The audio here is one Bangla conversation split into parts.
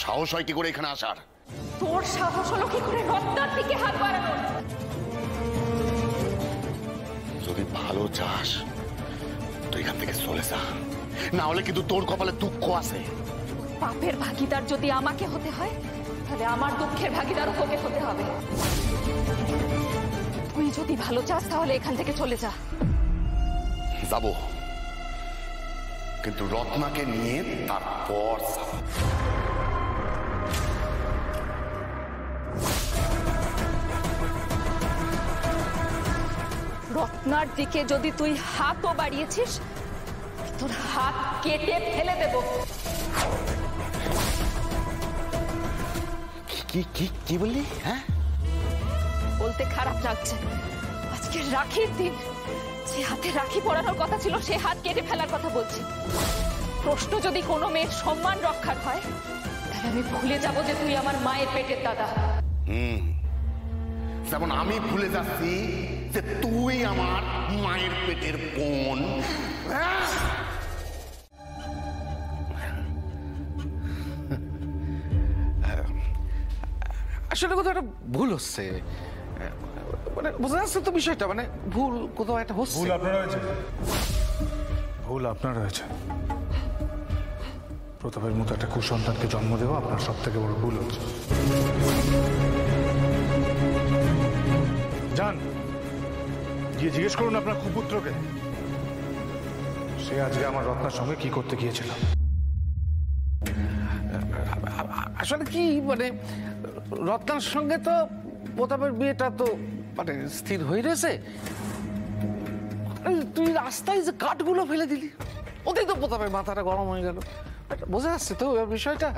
সাহস হয় কি করে এখানে আসার? তোর সাহস হলো কি করে রত্নার দিকে হাত বাড়ানোর? যদি ভালো চাস তুই এখান থেকে চলে যা, না হলে কিন্তু তোর কপালে দুঃখ আছে। পাপের ভাগিদার যদি আমাকে হতে হয় তাহলে আমার দুঃখের ভাগিদার তোকে হতে হবে। তুই যদি ভালো চাস তাহলে এখান থেকে চলে যা। যাব, কিন্তু রত্নাকে নিয়ে তারপর যাব। রত্নার দিকে যদি তুই হাতও বাড়িয়েছিস তোর হাত কেটে ফেলে দেব। কি কি কি বললি? হ্যাঁ, বলতে খারাপ লাগছে, আজকে রাখির দিন, যে হাতে রাখি পরানোর কথা ছিল সে হাত কেটে ফেলার কথা বলছি। প্রশ্ন যদি কোনো মেয়ের সম্মান রক্ষার হয় তাহলে আমি ভুলে যাব যে তুই আমার মায়ের পেটের দাদা। যেমন আমি ভুলে যাচ্ছি যে তুই আমার মায়ের পেটের বোন। আসলে কোথাও একটা ভুল হচ্ছে, মানে বোঝা যাচ্ছে তো বিষয়টা, মানে ভুল কোথাও একটা হচ্ছে। ভুল আপনার হয়েছে, ভুল আপনার হয়েছে। প্রতাপের মতো একটা কুসন্তানকে জন্ম দেওয়া আপনার সব থেকে বড় ভুল হচ্ছে। যান, গিয়ে জিজ্ঞেস করুন আপনার কুপুত্রকে সে আজকে আমার রত্নার সঙ্গে কি করতে গিয়েছিল। আসলে কি মানে রত্নার সঙ্গে তো প্রতাপের বিয়েটা তো মানে স্থির হয়ে রয়েছে। তুই রাস্তায় যে কাঠগুলো ফেলে দিলি ওতেই তো প্রতাপের মাথাটা গরম হয়ে গেল। বোঝা যাচ্ছে তো বিষয়টা।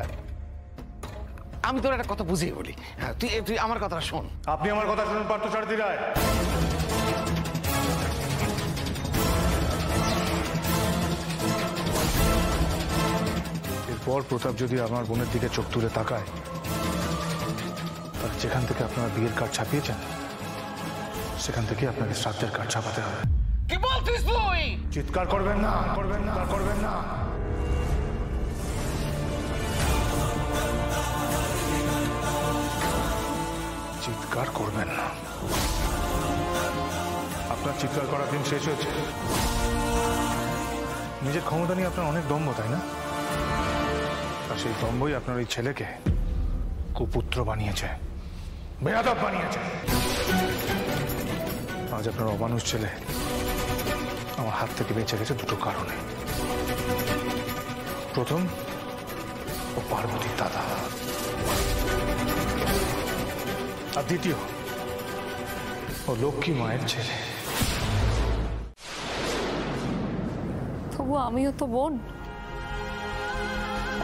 আমি তোর একটা কথা বুঝিয়ে বলি, হ্যাঁ তুই আমার কথাটা শোন। আপনি আমার কথা শুনুন পার্থসারথী রায়। এরপর প্রতাপ যদি আমার বোনের দিকে চোখ তুলে তাকায় তাহলে যেখান থেকে আপনারা বিয়ের কার্ড ছাপিয়েছেন সেখান থেকে আপনাকে শ্রাদ্ধের কার্ড ছাপাতে হবে। কি বলছিস তুই? চিৎকার করবেন না, করবেন না, করবেন না। চিৎকার করবেন না। আপনার চিৎকার করার দিন শেষ হয়েছে। নিজের ক্ষমতা নিয়ে আপনার অনেক দম্ভ, তাই না? আর সেই দম্ভই আপনার ওই ছেলেকে কুপুত্র বানিয়েছে, বেয়াদব বানিয়েছে। আজ আপনার অমানুষ ছেলে আমার হাত থেকে বেঁচে গেছে দুটো কারণে। প্রথম, ও পার্বতীর দাদা, আর দ্বিতীয় ও লক্ষ্মী মায়ের ছেলে। তবু আমিও তো বোন।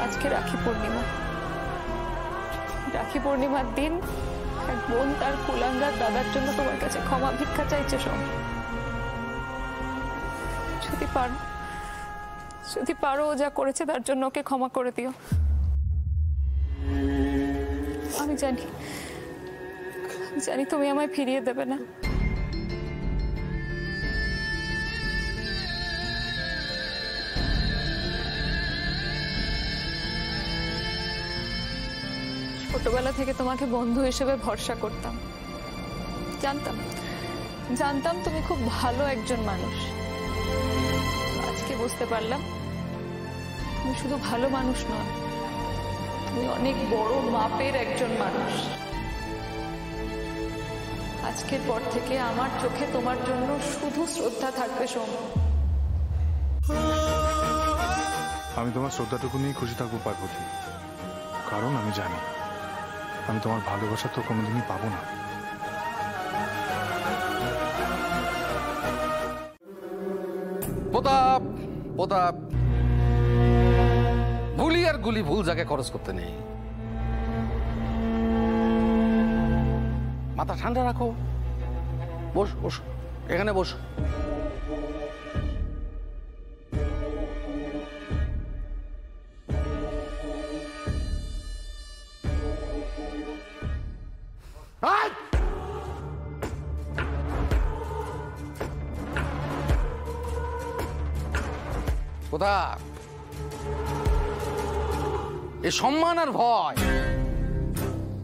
আজকে রাখি পূর্ণিমা, রাখি পূর্ণিমার দিন এক বোন তার কুলাঙ্গার দাদার জন্য তোমার কাছে ক্ষমা ভিক্ষা চাইছে। যদি পারো ও যা করেছে তার জন্য ওকে ক্ষমা করে দিও। আমি জানি তুমি আমায় ফিরিয়ে দেবে না। ছোটবেলা থেকে তোমাকে বন্ধু হিসেবে ভরসা করতাম, জানতাম তুমি খুব ভালো একজন মানুষ। আজকে বুঝতে পারলাম তুমি শুধু ভালো মানুষ নয়, তুমি অনেক বড় মাপের একজন মানুষ। আজকের পর থেকে আমার চোখে তোমার জন্য শুধু শ্রদ্ধা থাকবে সোম। আমি তোমার শ্রদ্ধাটুকু নিয়ে খুশি থাকবো পার্বতী, কারণ আমি জানি আমি তোমার ভালোবাসা তো কোনোদিনই পাবো না। প্রতাপ, প্রতাপ, গুলি আর গুলি ভুল জায়গায় খরচ করতে নেই। মাথা ঠান্ডা রাখো। বস বস, এখানে বস। প্রতাপ, এ সম্মান আর ভয়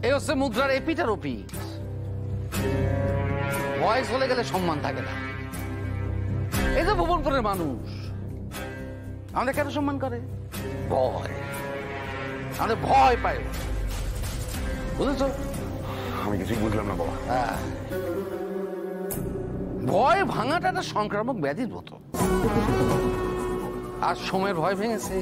এই হচ্ছে মুদ্রার এপিট আর ওপিট। ভয় চলে গেলে সম্মান থাকে না। এই যে ভুবনপুরের মানুষ আমাদের কেন সম্মান করে? ভয়। আমাদের ভয় পায়, বুঝেছ? আমি কিছুই বুঝলাম না বাবা। হ্যাঁ, ভয় ভাঙাটা একটা সংক্রামক ব্যাধির মতো। আর সময়ের ভয় ভেঙেছে,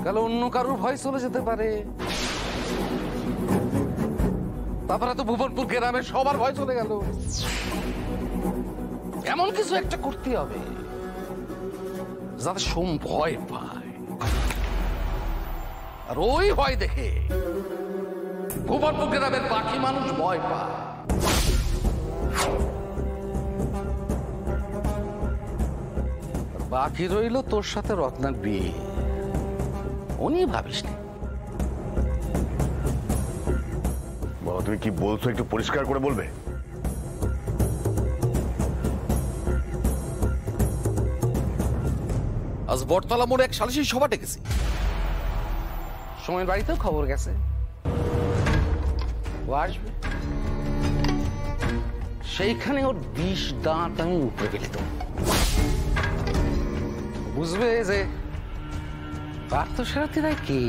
কাল অন্য কারোর ভয় চলে যেতে পারে। তারপরে তো ভুবনপুর গ্রামে সবার ভয় চলে গেল। এমন কিছু একটা করতে হবে যাতে সোম ভয় পায়, আর ওই ভয় দেখে ভুবনপুর গ্রামের বাকি মানুষ ভয় পায়। বাকি রইল তোর সাথে রত্নার বিয়ে। উনি ভাবিস নি। বাবা তুমি কি বলছো একটু পরিষ্কার করে বলবে? আজ বটতলা মোড়ে এক সালিশি সভা ডেকেছি। সময়ের বাড়িতেও খবর গেছে, ও আসবে। সেইখানে ওর 20 দাঁত আমি উপরে ফেলে দেব। বুঝবে যে পার্থসারথীরা কি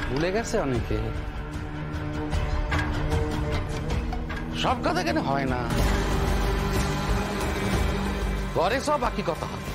ভুলে গেছে অনেকে। সব কথা কেন হয় না, ঘরে সব বাকি কথা হয়।